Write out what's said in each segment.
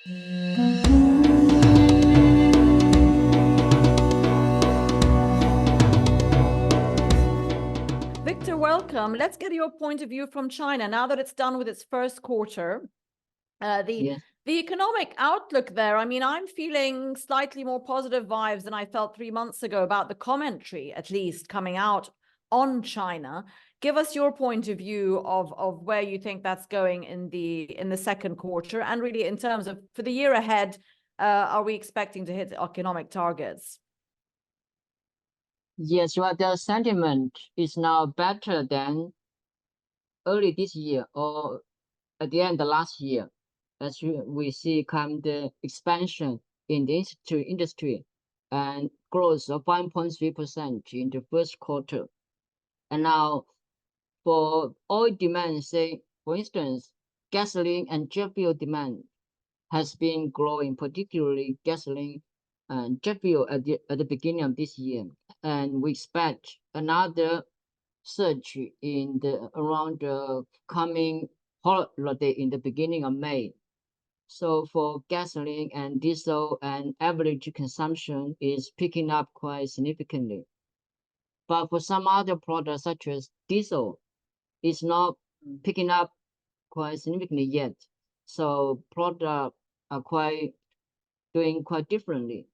Victor, welcome. Let's get your point of view from China now that it's done with its first quarter. The economic outlook there, I mean, I'm feeling slightly more positive vibes than I felt 3 months ago about the commentary, at least, coming out on China. Give us your point of view of where you think that's going in the second quarter, and really in terms of for the year ahead, are we expecting to hit economic targets? Yes, well, the sentiment is now better than early this year or at the end of last year, as we see the expansion in the industry and growth of 5.3% in the first quarter. And now for oil demand, say, for instance, gasoline and jet fuel demand has been growing, particularly gasoline and jet fuel at the beginning of this year. And we expect another surge in around the coming holiday in the beginning of May. So for gasoline and diesel, and average consumption is picking up quite significantly. But for some other products, such as diesel, it's not picking up quite significantly yet. So products are doing quite differently.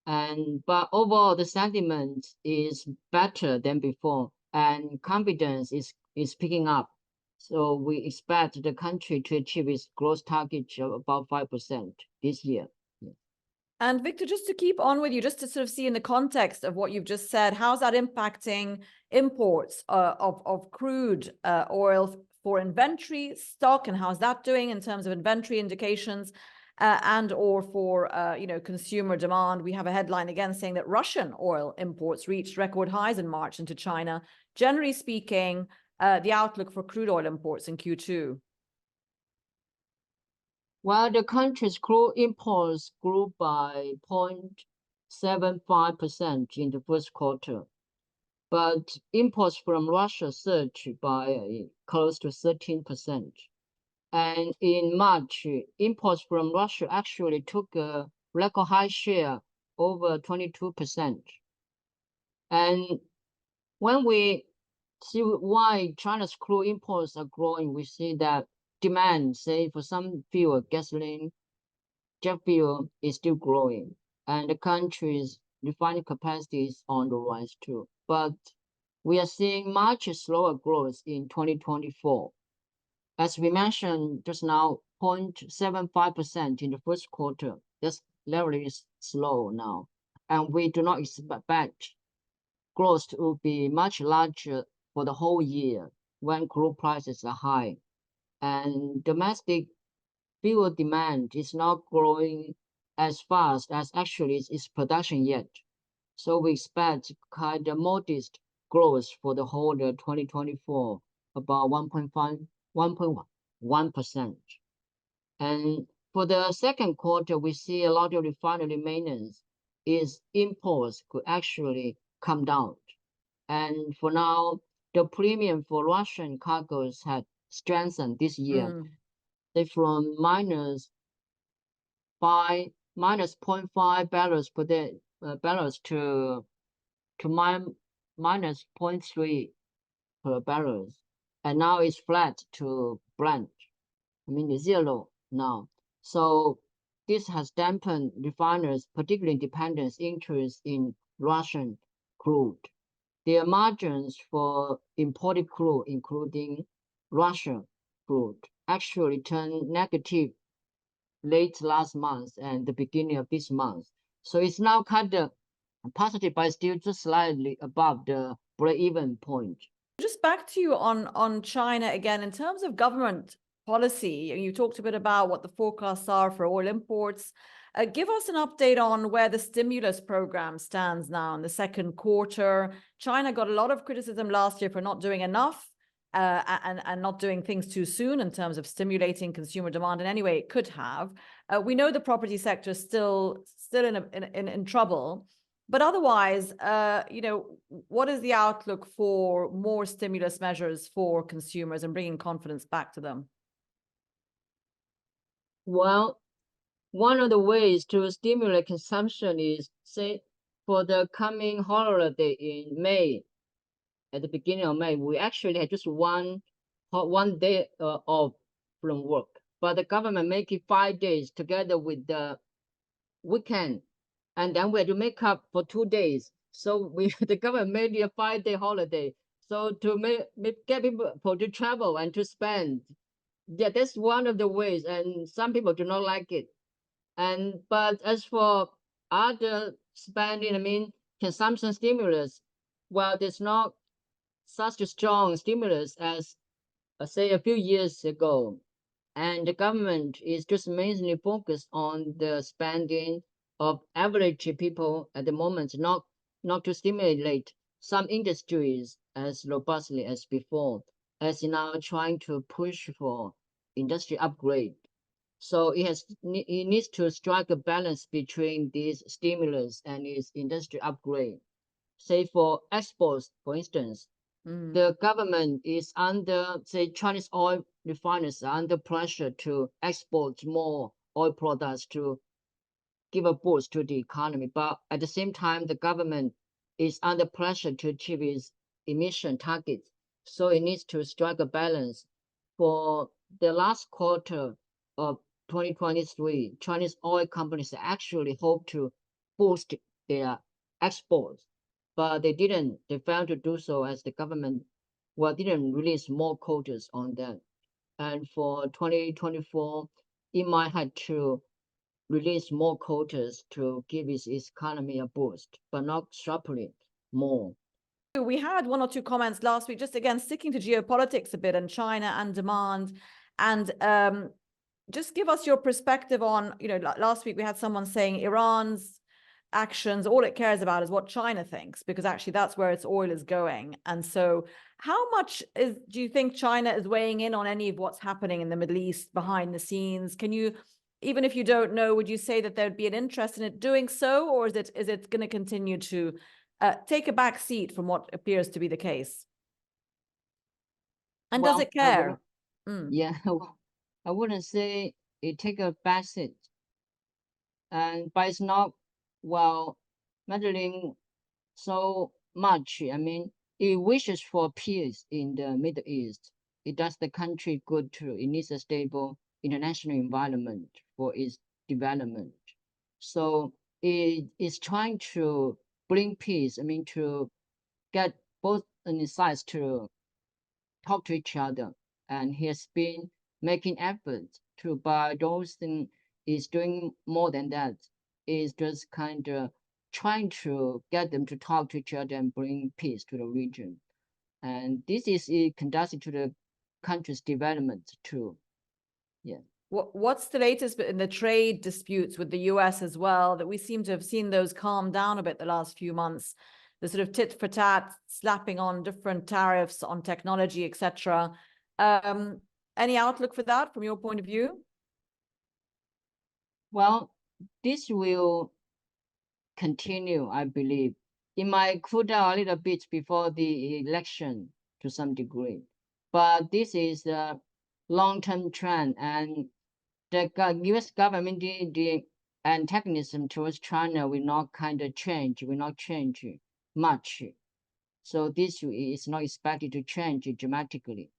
But overall, the sentiment is better than before, and confidence is picking up. So we expect the country to achieve its growth target of about 5% this year. And Victor, just to keep on with you, just to sort of see in the context of what you've just said, how's that impacting imports of crude oil for inventory stock, and how's that doing in terms of inventory indications and or for consumer demand? We have a headline again saying that Russian oil imports reached record highs in March into China. Generally speaking, the outlook for crude oil imports in Q2. Well, the country's crude imports grew by 0.75% in the first quarter, but imports from Russia surged by close to 13%. And in March, imports from Russia actually took a record high share, over 22%. And when we see why China's crude imports are growing, we see that demand, say, for some fuel, gasoline, jet fuel, is still growing, and the country's refining capacity is on the rise too. But we are seeing much slower growth in 2024. As we mentioned just now, 0.75% in the first quarter. This level is slow now, and we do not expect growth to be much larger for the whole year when crude prices are high. And domestic fuel demand is not growing as fast as actually its production yet. So we expect kind of modest growth for the whole 2024, about 1.1%. And for the second quarter, we see a lot of refinery maintenance imports could actually come down. And for now, the premium for Russian cargoes had strengthened this year. They from minus 0.5 barrels per day to minus 0.3 per barrels, and now it's flat to Brent. I mean, zero now. So this has dampened refiners, particularly independents' interest in Russian crude. Their margins for imported crude, including Russian crude, actually turned negative late last month and the beginning of this month. So it's now kind of positive, but still just slightly above the break-even point. Just back to you on China again, in terms of government policy, you talked a bit about what the forecasts are for oil imports. Give us an update on where the stimulus program stands now in the second quarter. China got a lot of criticism last year for not doing enough and not doing things too soon in terms of stimulating consumer demand in any way it could have. We know the property sector is still in trouble, but otherwise, what is the outlook for more stimulus measures for consumers and bringing confidence back to them? Well, one of the ways to stimulate consumption is, say, for the coming holiday in May, at the beginning of May, we actually had just one day off from work, but the government make it 5 days together with the weekend, and then we had to make up for 2 days. So the government made it a 5-day holiday. So to get people to travel and to spend, yeah, that's one of the ways. And some people do not like it. But as for other spending, I mean, consumption stimulus, well, there's not such a strong stimulus as, say, a few years ago. And the government is just mainly focused on the spending of average people at the moment, not to stimulate some industries as robustly as before, as now trying to push for industry upgrade. So it needs to strike a balance between these stimulus and its industry upgrade. Say for exports, for instance, the government is under, say, Chinese oil refiners are under pressure to export more oil products to give a boost to the economy. But at the same time, the government is under pressure to achieve its emission targets. So it needs to strike a balance. For the last quarter of 2023, Chinese oil companies actually hope to boost their exports, but they didn't. They failed to do so as the government, well, didn't release more quotas on that. And for 2024, it might have to release more quotas to give its economy a boost, but not sharply more. We had one or two comments last week, just again sticking to geopolitics a bit and China and demand, and just give us your perspective on, last week we had someone saying Iran's actions, all it cares about is what China thinks, because actually that's where its oil is going. And so how much do you think China is weighing in on any of what's happening in the Middle East behind the scenes? Can you, even if you don't know, would you say that there'd be an interest in it doing so, or is it going to continue to take a back seat from what appears to be the case? And does it care? Yeah, I wouldn't say it take a back seat, but it's not, well, meddling so much. I mean, it wishes for peace in the Middle East. It does the country good too. It needs a stable international environment for its development. So it is trying to bring peace. I mean, to get both sides to talk to each other. And he has been making efforts to, but those things is doing more than that. Is just kind of trying to get them to talk to each other and bring peace to the region. And this is conducive to the country's development too. Yeah. What's the latest in the trade disputes with the US as well, that we seem to have seen those calm down a bit the last few months? The sort of tit for tat, slapping on different tariffs on technology, etc. Any outlook for that from your point of view? Well, this will continue, I believe. It might cool down a little bit before the election to some degree, but this is a long-term trend, and the U.S. government, the antagonism towards China will not change much. So this is not expected to change dramatically.